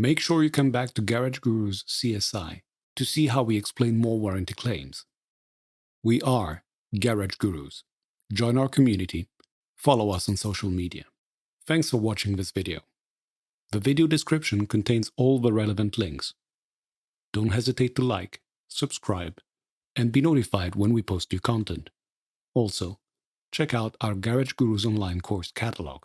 Make sure you come back to Garage Guru's CSI to see how we explain more warranty claims. We are Garage Gurus. Join our community. Follow us on social media. Thanks for watching this video. The video description contains all the relevant links. Don't hesitate to like, subscribe, and be notified when we post new content. Also, check out our Garage Gurus online course catalog.